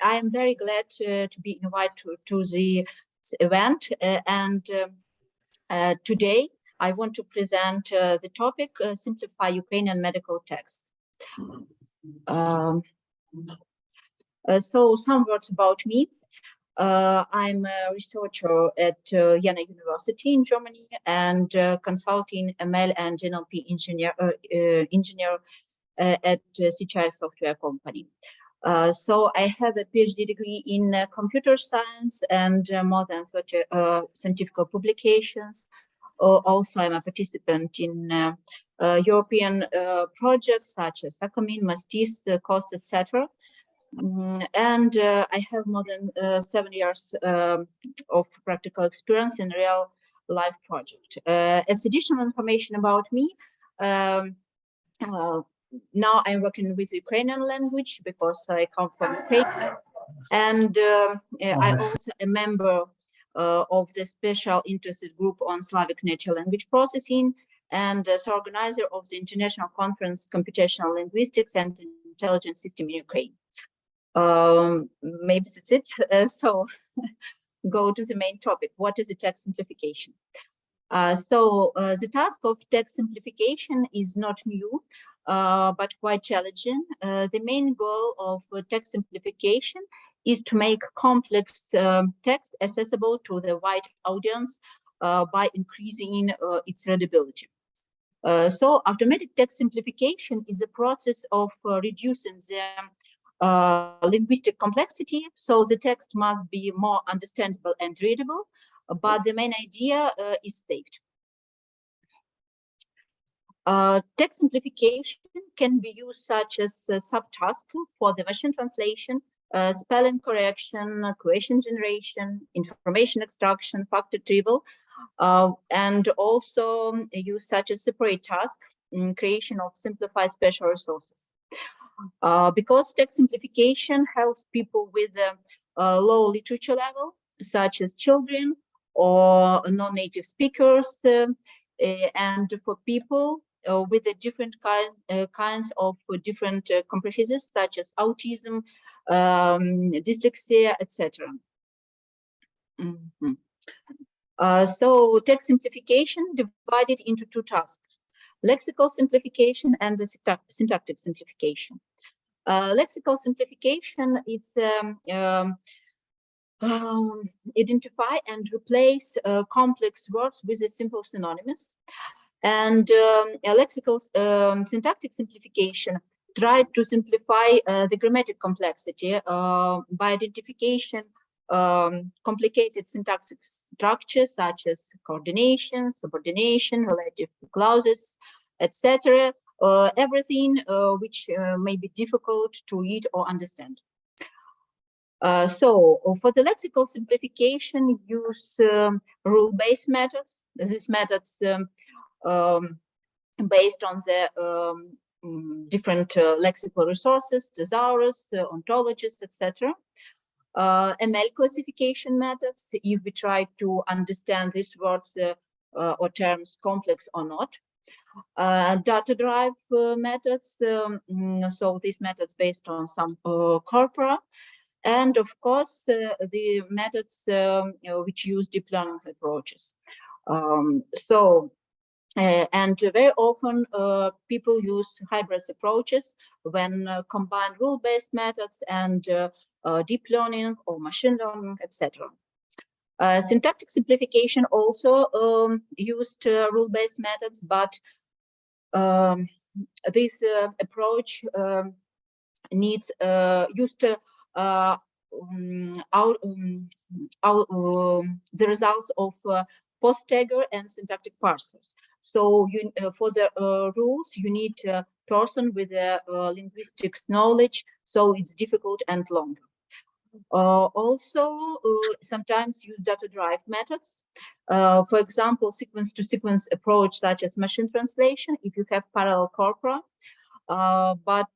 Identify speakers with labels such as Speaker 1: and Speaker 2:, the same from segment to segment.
Speaker 1: I am very glad to be invited to the event, and today I want to present the topic, Simplify Ukrainian Medical Text. So some words about me. I'm a researcher at Jena University in Germany and consulting ML and NLP engineer at CHI software company. So I have a PhD degree in computer science and more than 30 scientific publications. Also, I'm a participant in European projects such as SACOMIN, MASTIS, COST, etc. And I have more than 7 years of practical experience in real life project. As additional information about me, now I'm working with Ukrainian language because I come from Ukraine, and I'm also a member of the special interested group on Slavic natural language processing, and as organizer of the International Conference Computational Linguistics and Intelligent System in Ukraine. Maybe that's it. So go to the main topic. What is the text simplification? The task of text simplification is not new, but quite challenging. The main goal of text simplification is to make complex text accessible to the wide audience by increasing its readability. So automatic text simplification is a process of reducing the linguistic complexity, so the text must be more understandable and readable, but the main idea is saved. Text simplification can be used such as a subtask for the machine translation, spelling correction, question generation, information extraction, fact retrieval, and also use such as separate task in creation of simplified special resources. Because text simplification helps people with a low literature level, such as children or non-native speakers, and for people with a different kinds of different comprehensions, such as autism, dyslexia, etc. So text simplification divided into two tasks: lexical simplification and the syntactic simplification. Lexical simplification is identify and replace complex words with a simple synonymous. And lexical syntactic simplification tried to simplify the grammatic complexity by identification complicated syntactic structures such as coordination, subordination, relative clauses, etc. Everything which may be difficult to read or understand. So for the lexical simplification, use rule-based methods. These methods based on the different lexical resources, thesaurus, ontologies, etc. ML classification methods, if we try to understand these words or terms complex or not. Data drive methods, so these methods based on some corpora, and of course the methods which use deep learning approaches. And very often people use hybrid approaches when combine rule-based methods and deep learning or machine learning, etc. Syntactic simplification also used rule-based methods, but this approach needs used the results of post-tagger and syntactic parsers. So for the rules, you need a person with a linguistics knowledge, so it's difficult and long. Also, sometimes use data drive methods. For example, sequence-to-sequence approach, such as machine translation, if you have parallel corpora, but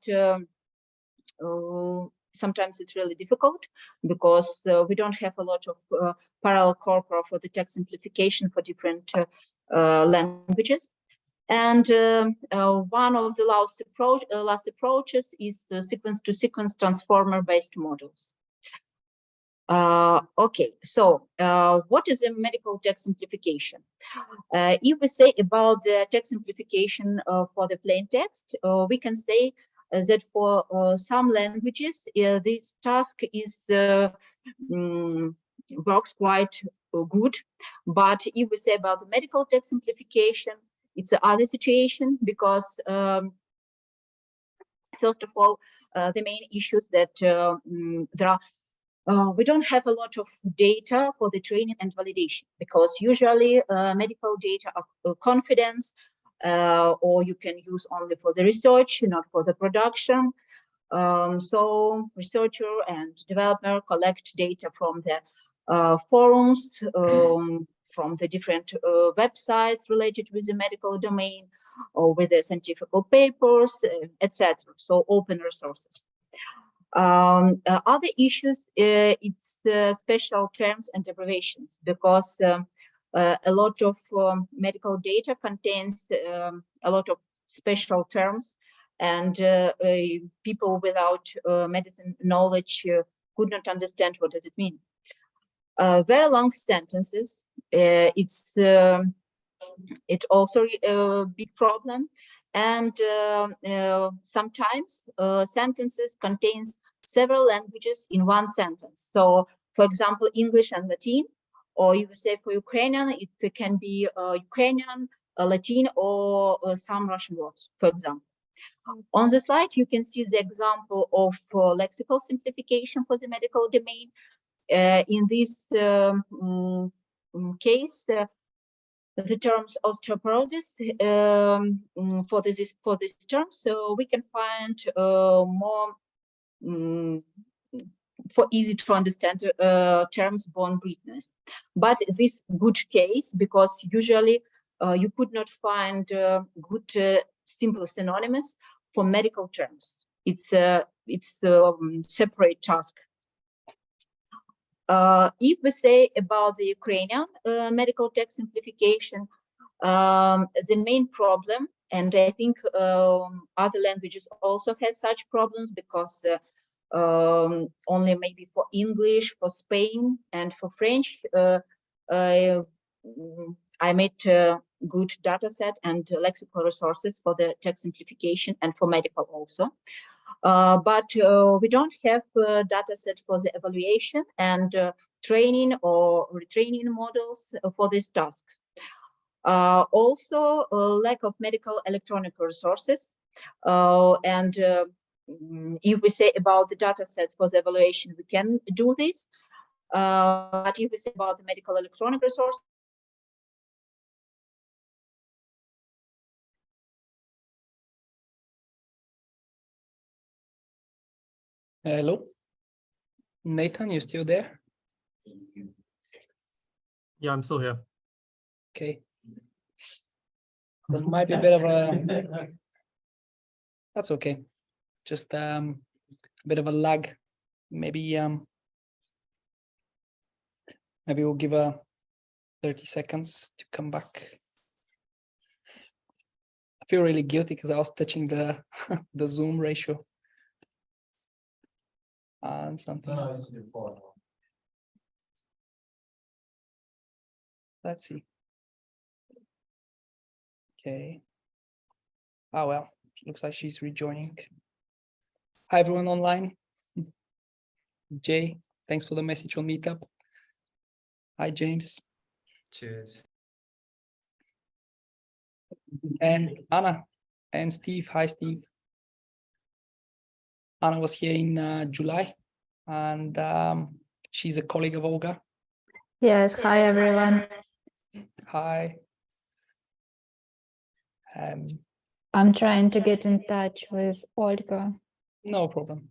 Speaker 1: sometimes it's really difficult because we don't have a lot of parallel corpora for the text simplification for different languages. And one of the last approaches is the sequence-to-sequence transformer-based models. Okay, so what is a medical text simplification? If we say about the text simplification for the plain text, we can say that for some languages, this task is works quite good. But if we say about the medical text simplification, it's another situation, because first of all, the main issue that there are we don't have a lot of data for the training and validation, because usually medical data are confidence, or you can use only for the research, not for the production. So researcher and developer collect data from the forums, from the different websites related with the medical domain, or with the scientific papers, etc. So open resources. Other issues, it's special terms and abbreviations, because a lot of medical data contains a lot of special terms, and people without medicine knowledge could not understand what does it mean. Very long sentences, it's also a big problem. And sometimes sentences contains several languages in one sentence. So, for example, English and Latin, or you say for Ukrainian, it can be Ukrainian, Latin, or some Russian words, for example. On the slide, you can see the example of lexical simplification for the medical domain. In this case, the terms osteoporosis, for this term, so we can find more for easy to understand terms bone breedness. But this good case, because usually you could not find good simple synonymous for medical terms. It's a separate task. If we say about the Ukrainian medical text simplification, the main problem, and I think other languages also have such problems, because only maybe for English, for Spain, and for French, I made a good data set and lexical resources for the text simplification, and for medical also. But we don't have a data set for the evaluation and training or retraining models for these tasks. Also, lack of medical electronic resources. And if we say about the data sets for the evaluation, we can do this. But if we say about the medical electronic resource,
Speaker 2: hello, Nathan, you still there?
Speaker 3: Yeah, I'm still here.
Speaker 2: Okay. There might be a bit of a, that's okay. Just a bit of a lag. Maybe maybe we'll give a 30 seconds to come back. I feel really guilty because I was touching the the zoom ratio and something. Let's see. Okay. Oh well, looks like she's rejoining. Hi everyone online. Jay, thanks for the message on Meetup. Hi James.
Speaker 3: Cheers.
Speaker 2: And Anna and Steve. Hi Steve. Anna was here in July, and she's a colleague of Olga.
Speaker 4: Yes, hi everyone.
Speaker 2: Hi.
Speaker 4: I'm trying to get in touch with Olga.
Speaker 2: No problem.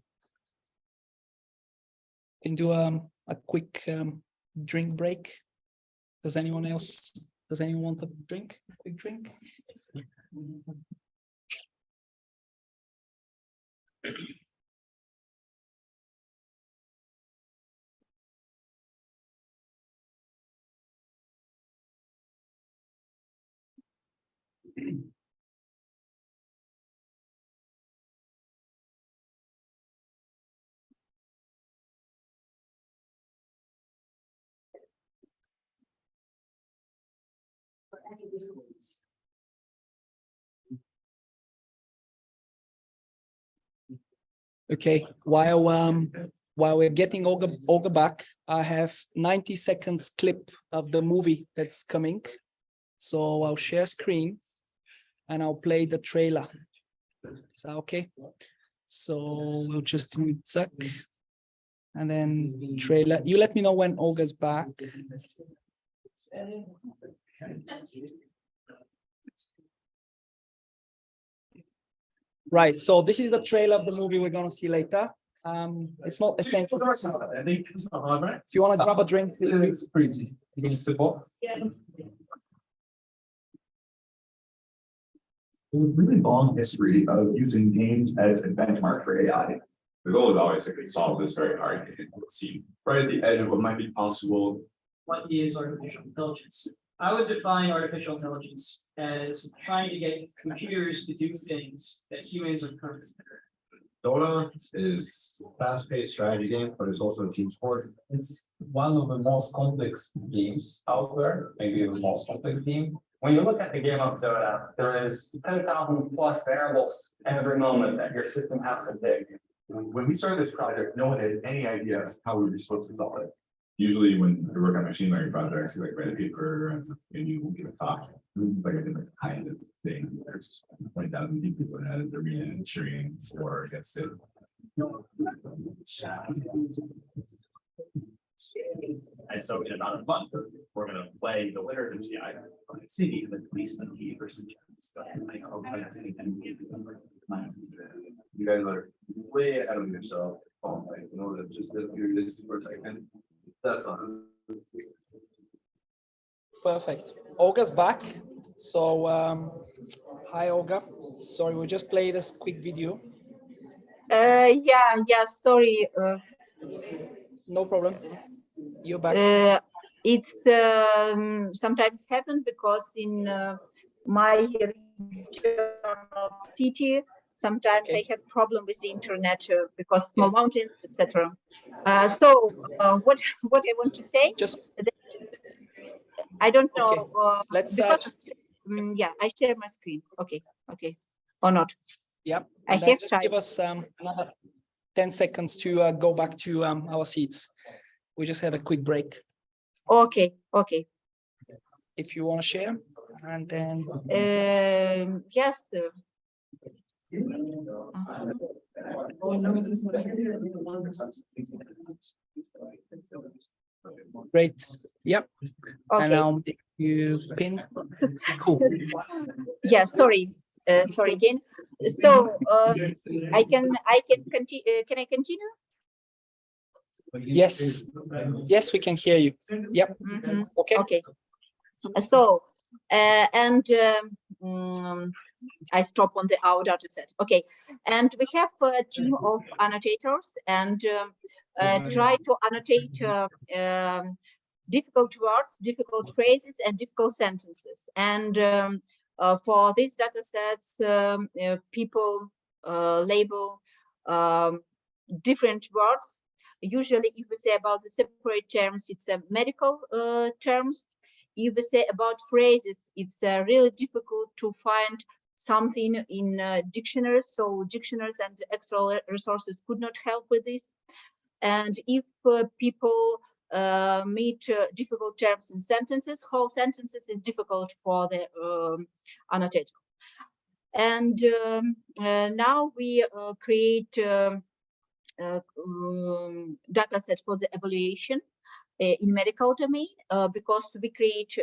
Speaker 2: Can do a quick drink break. Does anyone want a drink? A quick drink? Okay, while we're getting Olga back, I have 90 seconds clip of the movie that's coming. So I'll share screen and I'll play the trailer. Is that okay? So we'll just do Zuck and then trailer. You let me know when Olga's back. Right, so this is the trailer of the movie we're gonna see later. It's not essential. If you want to grab a drink,
Speaker 5: really long history of using games as a benchmark for AI. The goal is always to solve this very hard game. Let's see, right at the edge of what might be possible.
Speaker 6: What is artificial intelligence? I would define artificial intelligence as trying to get computers to do things that humans are currently doing.
Speaker 7: Dota is a fast-paced strategy game, but it's also a team sport. It's one of the most complex games out there, maybe the most complex game. When you look at the game of Dota, there is 10,000 plus variables every moment that your system has to dig.
Speaker 5: When we started this project, no one had any idea how we were supposed to solve it. Usually when we work on machine learning projects, you like write a paper and you give a talk, like a different kind of thing. There's 20,000 people that had their meeting cheering for against it.
Speaker 8: And so in about a month, we're going to play the winners of GI city with at least the versus
Speaker 7: You guys are way ahead of yourself. In order to just do this for a second. That's not.
Speaker 2: Perfect. Olga's back. So, hi, Olga. Sorry, we just played this quick video.
Speaker 1: Yeah, sorry.
Speaker 2: No problem. You're back.
Speaker 1: It's sometimes happen because in my regional city, sometimes I have problem with the internet because small mountains, etc. So what I want to say,
Speaker 2: Just
Speaker 1: that I don't know.
Speaker 2: Okay. Let's
Speaker 1: yeah, I share my screen. Okay, or not.
Speaker 2: Yeah.
Speaker 1: I have
Speaker 2: just
Speaker 1: tried.
Speaker 2: give us another 10 seconds to go back to our seats. We just had a quick break.
Speaker 1: Okay.
Speaker 2: If you want to share, and then
Speaker 1: Yes.
Speaker 2: great. Yep. And
Speaker 1: Okay.
Speaker 2: I'll make you pin. Cool.
Speaker 1: Yeah. Sorry again. So I can continue. Can I continue?
Speaker 2: Yes. Yes, we can hear you. Yep. Okay.
Speaker 1: Okay. So I stop on the our data set. Okay, and we have a team of annotators and try to annotate difficult words, difficult phrases, and difficult sentences. And for these data sets, people label different words. Usually, if we say about the separate terms, it's medical terms. If we say about phrases, it's really difficult to find something in dictionaries. So dictionaries and external resources could not help with this. And if people meet difficult terms in sentences, whole sentences is difficult for the annotator. And now we create data set for the evaluation in medical domain because we create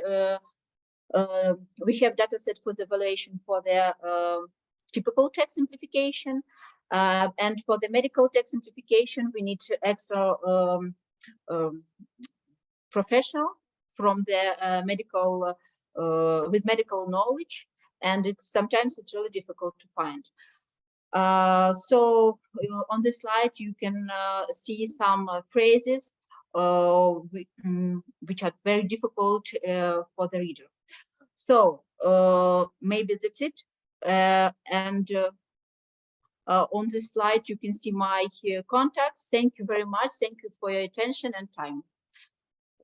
Speaker 1: we have data set for the evaluation for the typical text simplification and for the medical text simplification we need extra professional from the medical with medical knowledge, and sometimes it's really difficult to find. So on the slide you can see some phrases which are very difficult for the reader. So maybe that's it. And on this slide you can see my contacts. Thank you very much. Thank you for your attention and time.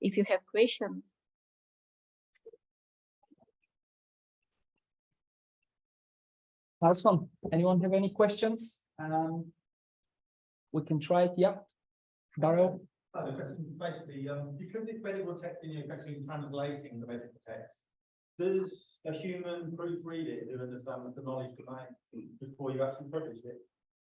Speaker 1: If you have questions.
Speaker 2: Last one. Anyone have any questions? We can try it. Yeah. Daryl?
Speaker 3: Basically, because it's medical text and you're actually translating the medical text, does a human proofread it who understands the knowledge domain before you actually publish it?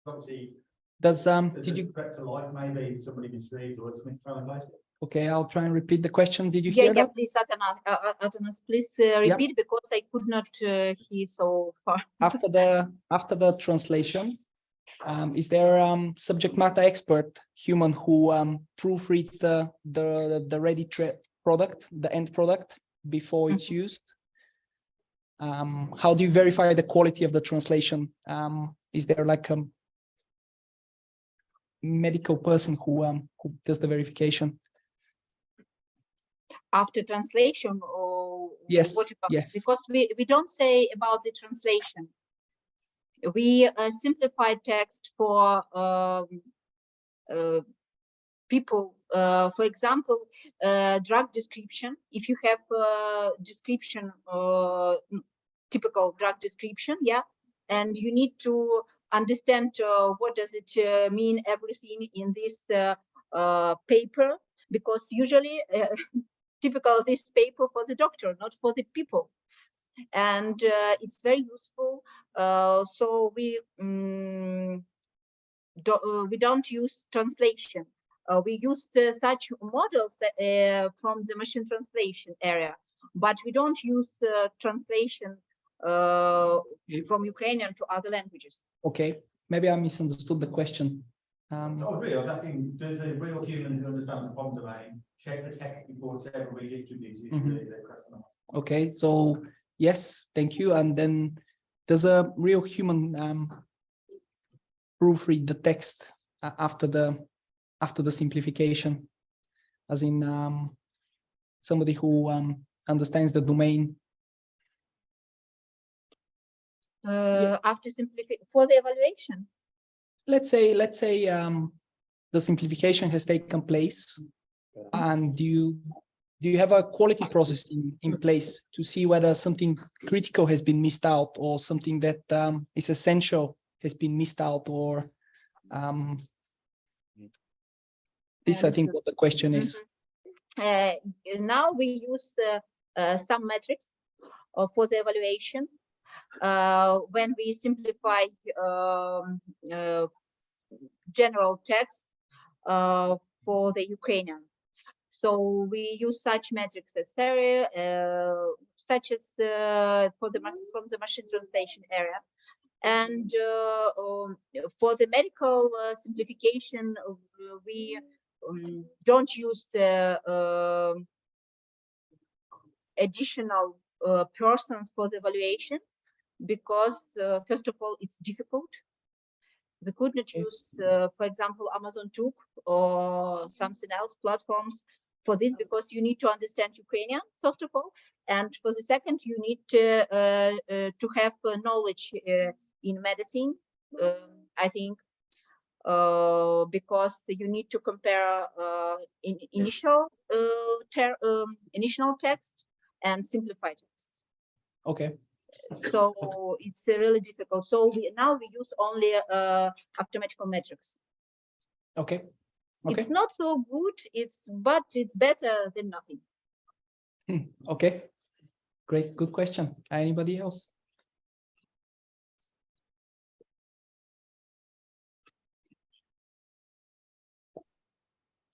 Speaker 3: Obviously,
Speaker 2: Does
Speaker 3: there's
Speaker 2: did
Speaker 3: a
Speaker 2: you?
Speaker 3: threat to life, maybe somebody misreads or it's mistranslated.
Speaker 2: Okay, I'll try and repeat the question. Did you
Speaker 1: Yeah,
Speaker 2: hear
Speaker 1: yeah,
Speaker 2: that?
Speaker 1: please, Atanas, please repeat because I could not hear so far.
Speaker 2: After the translation, is there subject matter expert human who proofreads the ready product, the end product before it's used? How do you verify the quality of the translation? Is there like a medical person who does the verification?
Speaker 1: After translation, or
Speaker 2: Yes,
Speaker 1: what about?
Speaker 2: yes.
Speaker 1: Because we don't say about the translation. We simplify text for people. For example, drug description. If you have description, typical drug description, yeah, and you need to understand what does it mean, everything in this paper, because usually typical this paper for the doctor, not for the people, and it's very useful. So we don't use translation. We used such models from the machine translation area, but we don't use translation from Ukrainian to other languages.
Speaker 2: Okay, maybe I misunderstood the question.
Speaker 3: Oh, really? I was asking, does a real human who understands the problem domain check the text before it's ever redistributed to the customer?
Speaker 2: Okay, so yes, thank you. And then does a real human proofread the text after the simplification, as in somebody who understands the domain?
Speaker 1: After simplification for the evaluation.
Speaker 2: Let's say the simplification has taken place, and do you have a quality process in place to see whether something critical has been missed out, or something that is essential has been missed out, or this, I think, what the question is.
Speaker 1: Now we use some metrics for the evaluation. When we simplify general text for the Ukrainian. So we use such metrics as such as from the machine translation area. And for the medical simplification, we don't use the additional persons for the evaluation, because first of all, it's difficult. We could not use, for example, Amazon Took or something else platforms for this, because you need to understand Ukrainian, first of all. And for the second, you need to have knowledge in medicine, I think, because you need to compare initial text and simplified text.
Speaker 2: Okay.
Speaker 1: So it's really difficult. So now we use only mathematical metrics.
Speaker 2: Okay.
Speaker 1: It's not so good. But it's better than nothing.
Speaker 2: Okay. Great. Good question. Anybody else?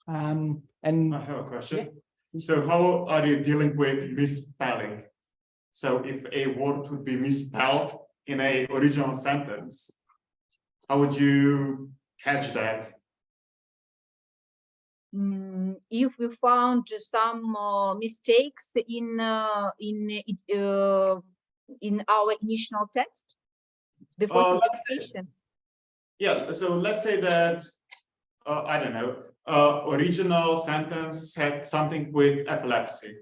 Speaker 2: And
Speaker 9: I have a question. So how are you dealing with misspelling? So if a word would be misspelled in a original sentence, how would you catch that?
Speaker 1: If we found some mistakes in our initial text before simplification.
Speaker 9: Yeah, so let's say that, I don't know, original sentence had something with epilepsy,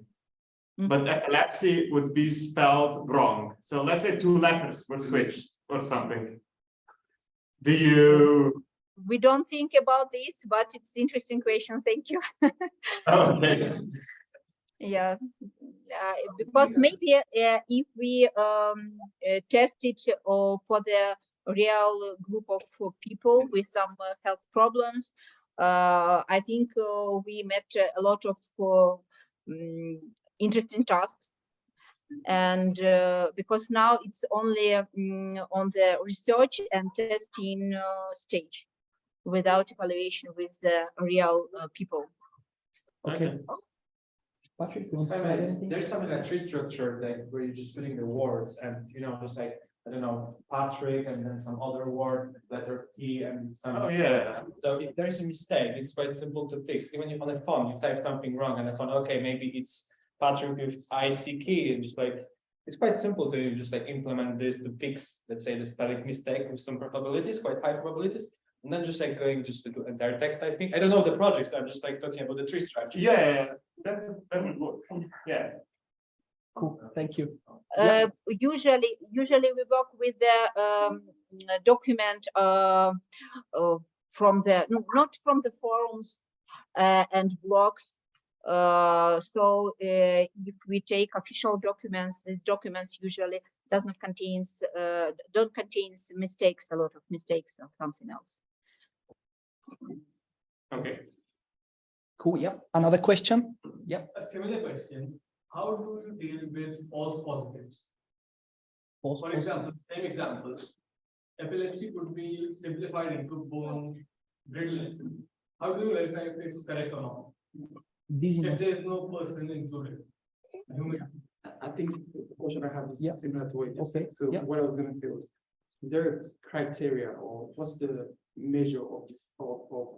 Speaker 9: but epilepsy would be spelled wrong. So let's say 2 letters were switched or something. Do you?
Speaker 1: We don't think about this, but it's interesting question. Thank you.
Speaker 9: Okay.
Speaker 1: Yeah, because maybe if we test it for the real group of people with some health problems, I think we met a lot of interesting tasks. And because now it's only on the research and testing stage, without evaluation with real people.
Speaker 2: Okay. Patrick, you want to add anything?
Speaker 3: There's something like tree structure, like where you're just putting the words and, you know, just like, I don't know, Patrick and then some other word, letter P and some.
Speaker 9: Oh, yeah.
Speaker 3: So if there is a mistake, it's quite simple to fix. Even if on the phone, you type something wrong and the phone, okay, maybe it's Patrick with ICK, and just like, it's quite simple to just like implement this to fix, let's say, the spelling mistake with some probabilities, quite high probabilities. And then just like going just to do entire text typing. I don't know the projects, I'm just like talking about the tree structure.
Speaker 9: Yeah, that would work. Yeah.
Speaker 2: Cool, thank you.
Speaker 1: Usually we work with the document from the not from the forums and blogs. So if we take official documents, the documents usually don't contain mistakes, a lot of mistakes or something else.
Speaker 9: Okay.
Speaker 2: Cool, yep. Another question? Yep.
Speaker 3: A similar question, how do you deal with false positives?
Speaker 2: False
Speaker 3: For example, same examples, epilepsy could be simplified into bone brittle. How do you verify if it's correct or not? If
Speaker 2: Dizziness.
Speaker 3: there is no person included. Human.
Speaker 10: I think the question I have is
Speaker 2: Yeah.
Speaker 10: similar to what you
Speaker 2: Okay.
Speaker 10: said. So
Speaker 2: Yeah.
Speaker 10: what I was gonna say was, is there a criteria or what's the measure of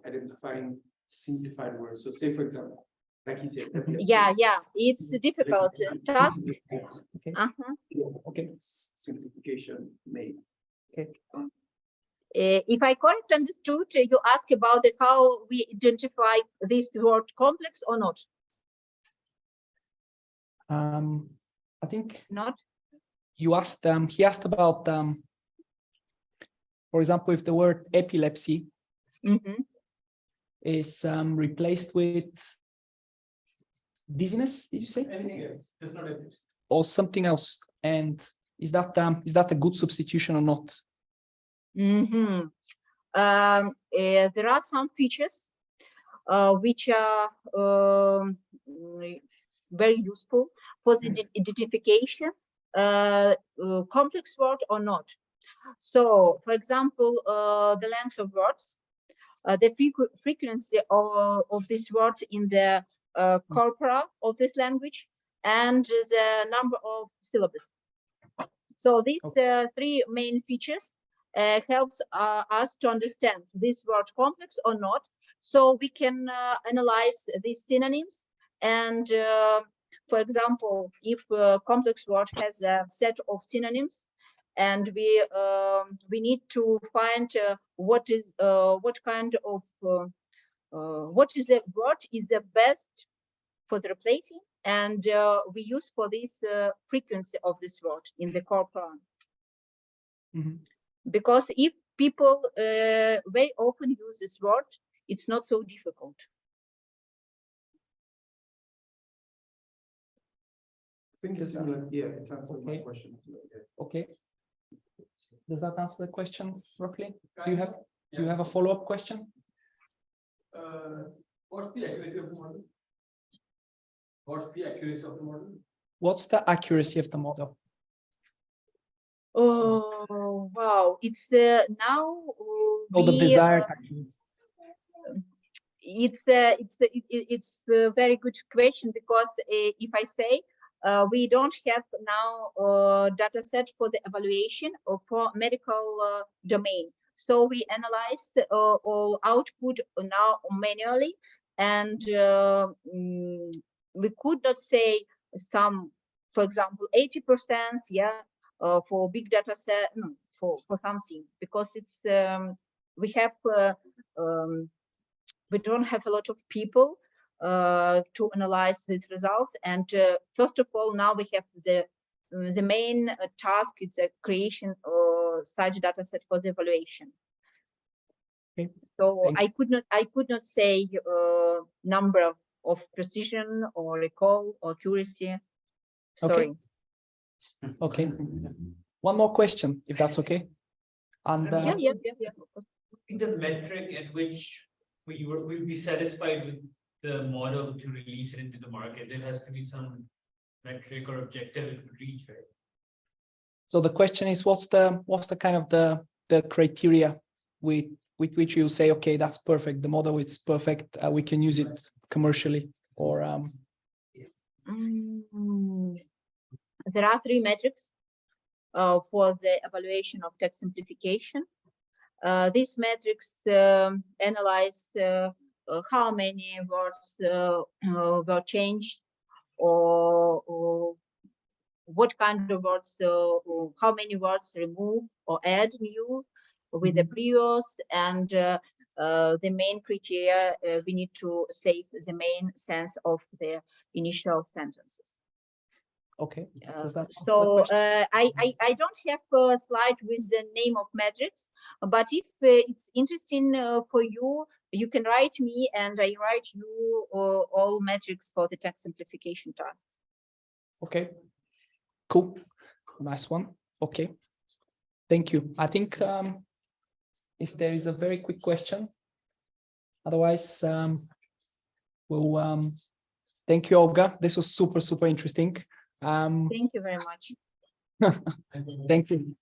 Speaker 10: identifying simplified words? So say, for example, like you said.
Speaker 1: Yeah, it's a difficult task.
Speaker 2: Okay. Okay.
Speaker 10: Simplification made.
Speaker 1: If I correct understood, you ask about how we identify this word complex or not?
Speaker 2: I think
Speaker 1: Not?
Speaker 2: you asked he asked about for example, if the word epilepsy is replaced with dizziness, did you say?
Speaker 3: Anything else, just not epilepsy.
Speaker 2: Or something else, and is that a good substitution or not?
Speaker 1: There are some features which are very useful for the identification, complex word or not. So, for example, the length of words, the frequency of this word in the corpora of this language, and the number of syllables. So these three main features helps us to understand this word complex or not. So we can analyze these synonyms. And for example, if a complex word has a set of synonyms, and we need to find what is the word is the best for the replacing, and we use for this frequency of this word in the corpora. Because if people very often use this word, it's not so difficult.
Speaker 10: I think it's similar, yeah, it answers my question.
Speaker 2: Okay. Does that answer the question roughly? Do you have a follow-up question?
Speaker 3: What's the accuracy of the model? What's the accuracy of the model?
Speaker 2: What's the accuracy of the model?
Speaker 1: Oh wow! It's now
Speaker 2: the desired accuracy.
Speaker 1: It's a very good question, because if I say we don't have now data set for the evaluation or for medical domain, so we analyze all output now manually, and we could not say some, for example, 80%, yeah, for big data set, no, for something, because it's we don't have a lot of people to analyze these results. And first of all, now we have the main task is the creation of such data set for the evaluation. So I could not say number of precision or recall or accuracy. Sorry.
Speaker 2: Okay. One more question, if that's okay. And
Speaker 1: Yeah.
Speaker 11: The metric at which we'll be satisfied with the model to release it into the market, there has to be some metric or objective it would reach, right?
Speaker 2: so the question is, what's the kind of the criteria with which you say, okay, that's perfect, the model is perfect, we can use it commercially, or
Speaker 1: There are 3 metrics for the evaluation of text simplification. These metrics analyze how many words were changed, or what kind of words, or how many words remove or add new with the previous, and the main criteria, we need to save the main sense of the initial sentences.
Speaker 2: okay. Does that answer the
Speaker 1: So
Speaker 2: question?
Speaker 1: I don't have a slide with the name of metrics, but if it's interesting for you, you can write me and I write you all metrics for the text simplification tasks.
Speaker 2: Okay, cool, nice one. Okay, thank you. I think if there is a very quick question, otherwise we'll thank you, Olga. This was super interesting.
Speaker 1: Thank you very much.
Speaker 2: Thank you.